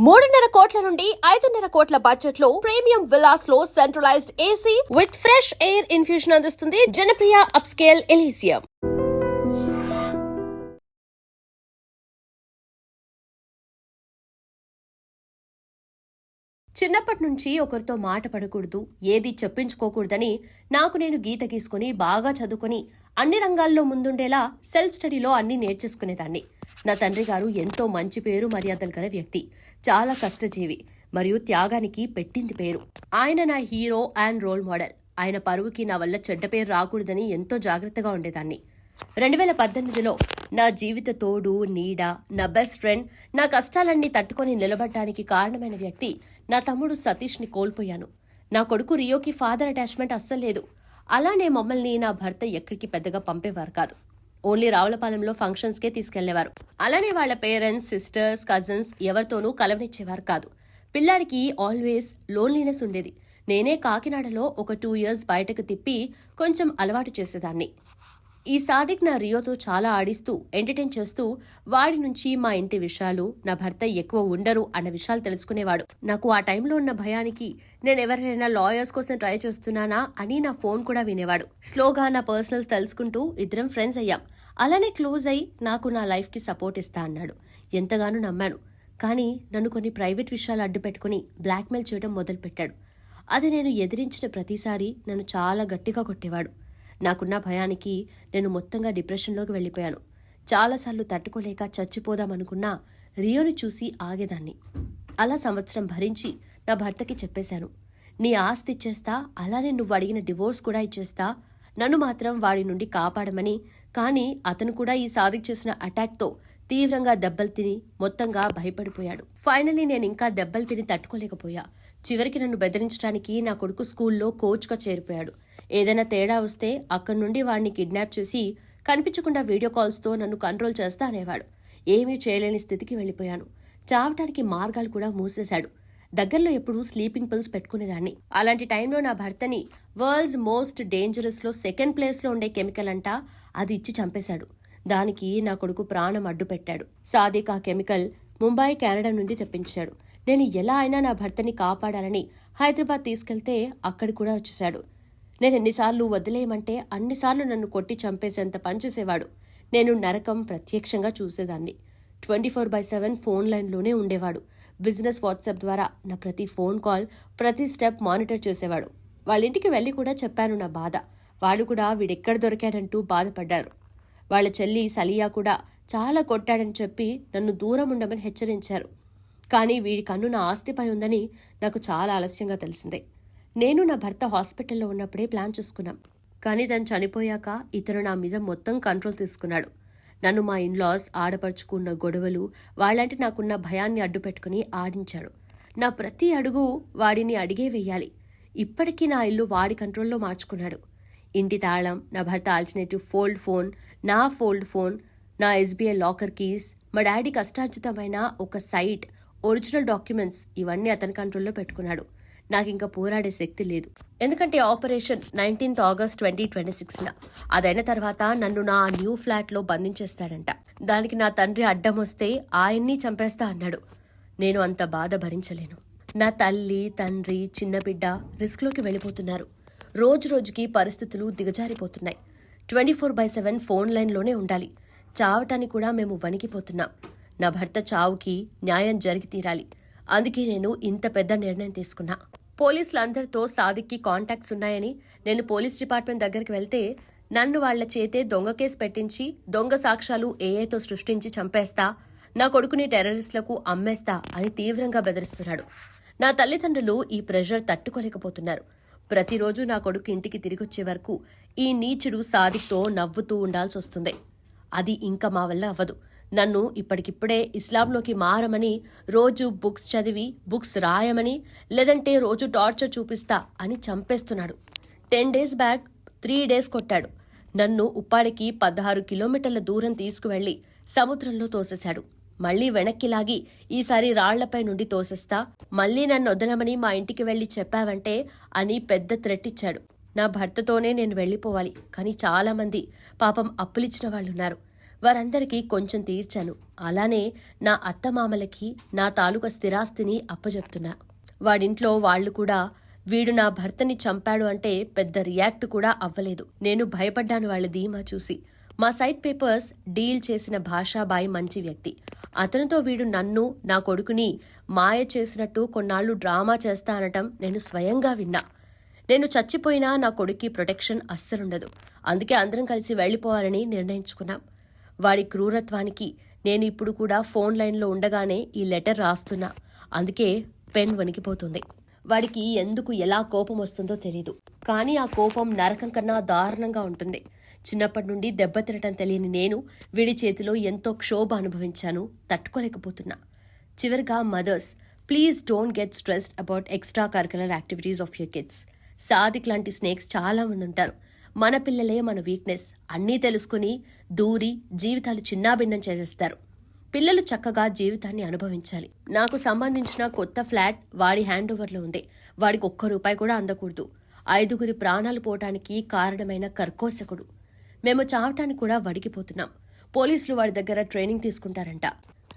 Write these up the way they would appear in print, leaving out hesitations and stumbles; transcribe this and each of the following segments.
3.5 కోట్ల నుండి 5.5 కోట్ల బడ్జెట్ లో ప్రీమియం విల్లాస్ లో centralised AC with fresh air infusion అందిస్తుంది జనప్రియ అప్స్కేల్ ఎలీసియం. చిన్నప్పటి నుంచి ఒకరితో మాట పడకూడదు, ఏది చెప్పించుకోకూడదని నాకు నేను గీత గీసుకుని బాగా చదువుకొని అన్ని రంగాల్లో ముందుండేలా సెల్ఫ్ స్టడీలో అన్ని నేర్చేసుకునేదాన్ని. నా తండ్రి గారు ఎంతో మంచి పేరు మర్యాదలు గల వ్యక్తి, చాలా కష్టజీవి మరియు త్యాగానికి పెట్టింది పేరు. ఆయన నా హీరో అండ్ రోల్ మోడల్. ఆయన పరువుకి నా వల్ల చెడ్డ పేరు రాకూడదని ఎంతో జాగ్రత్తగా ఉండేదాన్ని. 2018లో నా జీవిత తోడు, నీడ, నా బెస్ట్ ఫ్రెండ్, నా కష్టాలన్నీ తట్టుకొని నిలబడటానికి కారణమైన వ్యక్తి నా తమ్ముడు సతీష్ని కోల్పోయాను. నా కొడుకు రియోకి ఫాదర్ అటాచ్మెంట్ అస్సలు లేదు. అలానే మమ్మల్ని నా భర్త ఎక్కడికి పెద్దగా పంపేవారు కాదు. ఓన్లీ రావులపాలెంలో ఫంక్షన్స్కే తీసుకెళ్లేవారు. అలానే వాళ్ళ పేరెంట్స్, సిస్టర్స్, కజిన్స్ ఎవరితోనూ కలవనిచ్చేవారు కాదు. పిల్లాడికి ఆల్వేస్ లోన్లీనెస్ ఉండేది. నేనే కాకినాడలో ఒక 2 years బయటకు తిప్పి కొంచెం అలవాటు చేసేదాన్ని. ఈ సాదిక్ నా రియోతో చాలా ఆడిస్తూ ఎంటర్టైన్ చేస్తూ వాడి నుంచి మా ఇంటి విషయాలు, నా భర్త ఎక్కువ ఉండరు అన్న విషయాలు తెలుసుకునేవాడు. నాకు ఆ టైంలో ఉన్న భయానికి నేను ఎవరైనా లాయర్స్ కోసం ట్రై చేస్తున్నానా అని నా ఫోన్ కూడా వినేవాడు. స్లోగా నా పర్సనల్స్ తెలుసుకుంటూ ఇద్దరం ఫ్రెండ్స్ అయ్యాం. అలానే క్లోజ్ అయి నాకు నా లైఫ్కి సపోర్ట్ ఇస్తా అన్నాడు. ఎంతగానో నమ్మాను. కానీ నన్ను కొన్ని ప్రైవేట్ విషయాలు అడ్డు పెట్టుకుని బ్లాక్మెయిల్ చేయడం మొదలుపెట్టాడు. అది నేను ఎదిరించిన ప్రతిసారి నన్ను చాలా గట్టిగా కొట్టేవాడు. నాకున్న భయానికి నేను మొత్తంగా డిప్రెషన్లోకి వెళ్ళిపోయాను. చాలాసార్లు తట్టుకోలేక చచ్చిపోదామనుకున్నా రియోని చూసి ఆగేదాన్ని. అలా సంవత్సరం భరించి నా భర్తకి చెప్పేశాను, నీ ఆస్తి ఇచ్చేస్తా, అలానే నువ్వు అడిగిన డివోర్స్ కూడా ఇచ్చేస్తా, నన్ను మాత్రం వాడి నుండి కాపాడమని. కానీ అతను కూడా ఈ సాదిక్ చేసిన అటాక్తో తీవ్రంగా దెబ్బలు తిని మొత్తంగా భయపడిపోయాడు. ఫైనలీ నేను ఇంకా దెబ్బలు తిని తట్టుకోలేకపోయా. చివరికి నన్ను బెదిరించడానికి నా కొడుకు స్కూల్లో కోచ్గా చేరిపోయాడు. ఏదైనా తేడా వస్తే అక్కడి నుండి వాడిని కిడ్నాప్ చేసి కనిపించకుండా వీడియో కాల్స్తో నన్ను కంట్రోల్ చేస్తా అనేవాడు. ఏమీ చేయలేని స్థితికి వెళ్ళిపోయాను. చావటానికి మార్గాలు కూడా మూసేశాడు. దగ్గరలో ఎప్పుడూ స్లీపింగ్ పిల్స్ పెట్టుకునేదాన్ని. అలాంటి టైంలో నా భర్తని వరల్డ్స్ మోస్ట్ డేంజరస్లో 2nd ప్లేస్లో ఉండే కెమికల్ అంట, అది ఇచ్చి చంపేశాడు. దానికి నా కొడుకు ప్రాణం అడ్డు పెట్టాడు. సాదిక్ ఆ కెమికల్ ముంబై, కెనడా నుండి తెప్పించాడు. నేను ఎలా అయినా నా భర్తని కాపాడాలని హైదరాబాద్ తీసుకెళ్తే అక్కడి కూడా వచ్చేశాడు. నేను ఎన్నిసార్లు వదిలేయమంటే అన్నిసార్లు నన్ను కొట్టి చంపేసేంత పనిచేసేవాడు. నేను నరకం ప్రత్యక్షంగా చూసేదాన్ని. 24/7 ఫోన్ లైన్లోనే ఉండేవాడు. బిజినెస్ వాట్సాప్ ద్వారా నా ప్రతి ఫోన్ కాల్, ప్రతి స్టెప్ మానిటర్ చేసేవాడు. వాళ్ళ ఇంటికి వెళ్ళి కూడా చెప్పాను నా బాధ. వాళ్ళు కూడా వీడెక్కడ దొరికాడంటూ బాధపడ్డారు. వాళ్ళ చెల్లి సలియా కూడా చాలా కొట్టాడని చెప్పి నన్ను దూరం ఉండమని హెచ్చరించారు. కానీ వీడి కన్ను నా ఆస్తిపై ఉందని నాకు చాలా ఆలస్యంగా తెలిసిందే. నేను నా భర్త హాస్పిటల్లో ఉన్నప్పుడే ప్లాన్ చేసుకున్నాం. కానీ తను చనిపోయాక ఇతను నా మీద మొత్తం కంట్రోల్ తీసుకున్నాడు. నన్ను మా ఇన్లాస్, ఆడపడుచుకున్న గొడవలు, వాళ్ళంటే నాకున్న భయాన్ని అడ్డుపెట్టుకుని ఆడించాడు. నా ప్రతి అడుగు వాడిని అడిగే వెయ్యాలి. ఇప్పటికీ నా ఇల్లు వాడి కంట్రోల్లో మార్చుకున్నాడు. ఇంటి తాళం, నా భర్త ఆల్టర్నేటివ్ ఫోల్డ్ ఫోన్, నా ఫోల్డ్ ఫోన్, నా SBI లాకర్ కీస్, మా డాడీ కష్టార్జితమైన ఒక సైట్, ఒరిజినల్ డాక్యుమెంట్స్ ఇవన్నీ అతని కంట్రోల్లో పెట్టుకున్నాడు. నాకింక పోరాడే శక్తి లేదు. ఎందుకంటే ఆపరేషన్ 19th August 2026 అదైన తర్వాత నన్ను నా న్యూ ఫ్లాట్లో బంధించేస్తాడంట. దానికి నా తండ్రి అడ్డం వస్తే ఆయన్ని చంపేస్తా అన్నాడు. నేను అంత బాధ భరించలేను. నా తల్లి, తండ్రి, చిన్న బిడ్డ రిస్క్లోకి వెళ్ళిపోతున్నారు. రోజు రోజుకి పరిస్థితులు దిగజారిపోతున్నాయి. 24/7 ఫోన్ లైన్లోనే ఉండాలి. చావటానికి కూడా మేము వణికిపోతున్నాం. నా భర్త చావుకి న్యాయం జరిగి తీరాలి. అందుకే నేను ఇంత పెద్ద నిర్ణయం తీసుకున్నా. పోలీసులందరితో సాదిక్కి కాంటాక్ట్స్ ఉన్నాయని నేను పోలీస్ డిపార్ట్మెంట్ దగ్గరికి వెళ్తే నన్ను వాళ్ల చేతే దొంగ కేసు పెట్టించి దొంగ సాక్ష్యాలు ఏఐతో సృష్టించి చంపేస్తా, నా కొడుకుని టెర్రరిస్టులకు అమ్మేస్తా అని తీవ్రంగా బెదిరిస్తున్నాడు. నా తల్లిదండ్రులు ఈ ప్రెషర్ తట్టుకోలేకపోతున్నారు. ప్రతిరోజు నా కొడుకు ఇంటికి తిరిగొచ్చే వరకు ఈ నీచుడు సాదిక్తో నవ్వుతూ ఉండాల్సి వస్తుంది. అది ఇంకా మా వల్ల అవ్వదు. నన్ను ఇప్పటికిప్పుడే ఇస్లాంలోకి మారమని, రోజు బుక్స్ చదివి బుక్స్ రాయమని, లేదంటే రోజు టార్చర్ చూపిస్తా అని చంపేస్తున్నాడు. 10 days బ్యాక్ 3 days కొట్టాడు. నన్ను ఉప్పాడికి 16 kilometers దూరం తీసుకువెళ్లి సముద్రంలో తోసేశాడు. మళ్లీ వెనక్కి లాగి ఈసారి రాళ్లపై నుండి తోసేస్తా, మళ్లీ నన్ను వదలమని మా ఇంటికి వెళ్లి చెప్పావంటే అని పెద్ద థ్రెట్ ఇచ్చాడు. నా భర్తతోనే నేను వెళ్లిపోవాలి. కానీ చాలా మంది పాపం అప్పులిచ్చిన వాళ్ళున్నారు. వారందరికీ కొంచెం తీర్చాను. అలానే నా అత్తమామలకి నా తాలూకా స్థిరాస్తిని అప్పజెప్తున్నా. వాడింట్లో వాళ్లు కూడా వీడు నా భర్తని చంపాడు అంటే పెద్ద రియాక్ట్ కూడా అవ్వలేదు. నేను భయపడ్డాను వాళ్ళ ధీమా చూసి. మా సైడ్ పేపర్స్ డీల్ చేసిన భాషాబాయి మంచి వ్యక్తి. అతనితో వీడు నన్ను, నా కొడుకుని మాయ చేసినట్టు కొన్నాళ్లు డ్రామా చేస్తా అనటం నేను స్వయంగా విన్నా. నేను చచ్చిపోయినా నా కొడుక్కి ప్రొటెక్షన్ అస్సలుండదు. అందుకే అందరం కలిసి వెళ్లిపోవాలని నిర్ణయించుకున్నాం. వాడి క్రూరత్వానికి నేను ఇప్పుడు కూడా ఫోన్ లైన్లో ఉండగానే ఈ లెటర్ రాస్తున్నా. అందుకే పెన్ వణికిపోతుంది. వాడికి ఎందుకు ఎలా కోపం వస్తుందో తెలీదు. కానీ ఆ కోపం నరకం కన్నా దారుణంగా ఉంటుంది. చిన్నప్పటి నుండి దెబ్బతినటం తెలియని నేను వీడి చేతిలో ఎంతో క్షోభ అనుభవించాను. తట్టుకోలేకపోతున్నా. చివరిగా mothers, please don't get stressed about extra curricular activities of your kids. Sadiq లాంటి స్నేక్స్ చాలా మంది ఉంటారు. మన పిల్లలే మన వీక్నెస్ అన్నీ తెలుసుకుని దూరి జీవితాలు చిన్నాభిన్నం చేసేస్తారు. పిల్లలు చక్కగా జీవితాన్ని అనుభవించాలి. నాకు సంబంధించిన కొత్త ఫ్లాట్ వాడి హ్యాండ్ ఓవర్లో ఉంది. వాడికి ₹1 కూడా అందకూడదు. 5 ప్రాణాలు పోవటానికి కారణమైన కర్కోశకుడు. మేము చావటానికి కూడా వడికిపోతున్నాం. పోలీసులు వాడి దగ్గర ట్రైనింగ్ తీసుకుంటారంట.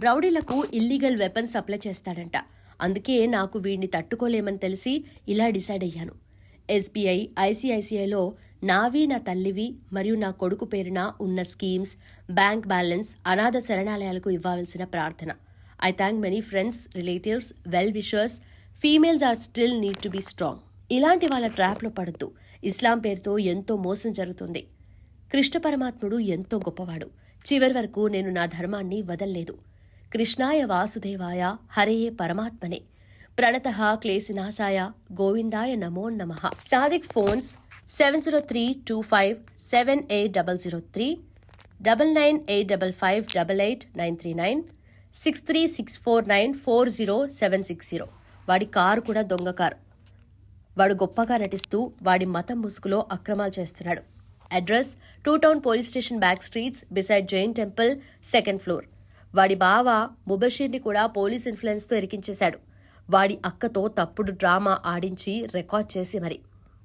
రౌడీలకు ఇల్లీగల్ వెపన్స్ సప్లై చేస్తాడంట. అందుకే నాకు వీడిని తట్టుకోలేమని తెలిసి ఇలా డిసైడ్ అయ్యాను. SBI, ICICIలో నావి, నా తల్లివి మరియు నా కొడుకు పేరున ఉన్న స్కీమ్స్, బ్యాంక్ బ్యాలెన్స్, అనాథ శరణాలయాలకు ఇవ్వాల్సిన ప్రార్థన. I thank many friends, relatives, well wishers. Females are still need to be strong. ఇలాంటి వాళ్ళ ట్రాప్లో పడద్దు. ఇస్లాం పేరుతో ఎంతో మోసం జరుగుతుంది. కృష్ణ పరమాత్ముడు ఎంతో గొప్పవాడు. చివరి వరకు నేను నా ధర్మాన్ని వదల్లేదు. కృష్ణాయ వాసుదేవాయ హరయే పరమాత్మనే ప్రణతః క్లేశనాశాయ గోవిందాయ నమో నమః. సాదిక్ ఫోన్స్ 70325780003, 9985588939, 6364940760. వాడి కారు కూడా దొంగ కారు. వాడు గొప్పగా నటిస్తూ వాడి మతం ముసుగులో అక్రమాలు చేస్తున్నాడు. Address 2 town police station back streets beside Jain temple, 2nd floor. వాడి బావ ముబషీర్ని కూడా పోలీస్ ఇన్ఫ్లుయెన్స్తో ఇరికించేశాడు. వాడి అక్కతో తప్పుడు డ్రామా ఆడించి రికార్డ్ చేసి మరి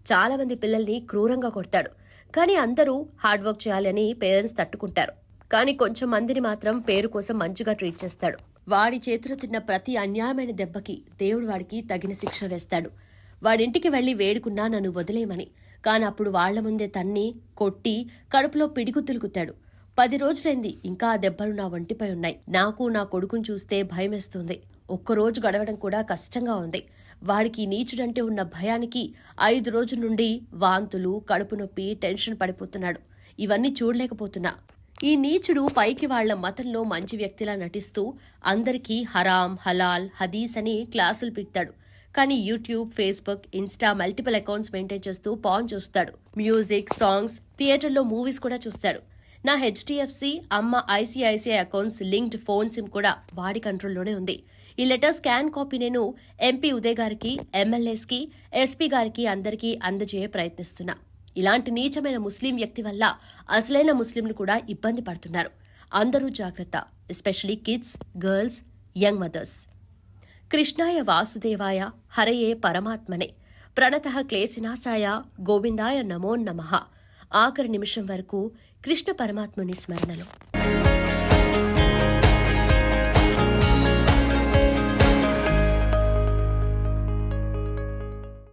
చాలా మంది పిల్లల్ని క్రూరంగా కొడతాడు. కానీ అందరూ హార్డ్ వర్క్ చేయాలని పేరెంట్స్ తట్టుకుంటారు. కానీ కొంచెం మందిని మాత్రం పేరు కోసం మంచిగా ట్రీట్ చేస్తాడు. వాడి చేతిలో తిన్న ప్రతి అన్యాయమైన దెబ్బకి దేవుడు వాడికి తగిన శిక్ష వేస్తాడు. వాడింటికి వెళ్లి వేడుకున్నా నన్ను వదిలేయమని. కానీ అప్పుడు వాళ్ల ముందే తన్ని కొట్టి కడుపులో పిడిగుద్దులు కుత్తాడు. 10 రోజులైంది. ఇంకా ఆ దెబ్బలు నా ఒంటిపై ఉన్నాయి. నాకు నా కొడుకుని చూస్తే భయమేస్తుంది. ఒక్కరోజు గడవడం కూడా కష్టంగా ఉంది. వాడికి నీచుడంటే ఉన్న భయానికి 5 రోజుల నుండి వాంతులు, కడుపు నొప్పి, టెన్షన్ పడిపోతున్నాడు. ఇవన్నీ చూడలేకపోతున్నా. ఈ నీచుడు పైకి వాళ్ల మతంలో మంచి వ్యక్తిలా నటిస్తూ అందరికీ హరాం, హలాల్, హదీస్ అని క్లాసులు పీక్తాడు. కానీ YouTube, Facebook, Insta multiple accounts maintain చేస్తూ పాన్ చూస్తాడు. మ్యూజిక్, సాంగ్స్, థియేటర్లో మూవీస్ కూడా చూస్తాడు. నా HDFC, అమ్మ ICICI accounts linked phone SIM కూడా వాడి కంట్రోల్లోనే ఉంది. ఈ లెటర్ స్కాన్ కాపీ నేను MP ఉదయ్ గారికి, MLAsకి, SP గారికి అందరికీ అందజేయ ప్రయత్నిస్తున్నా. ఇలాంటి నీచమైన ముస్లిం వ్యక్తి వల్ల అసలైన ముస్లింలు కూడా ఇబ్బంది పడుతున్నారు. అందరూ జాగ్రత్త, especially kids, girls, young mothers. కృష్ణాయ వాసుదేవాయ హరయే పరమాత్మనే ప్రణతః క్లేశనాశాయ గోవిందాయ నమో నమః. ఆఖరి నిమిషం వరకు కృష్ణ పరమాత్ముని స్మరణలో.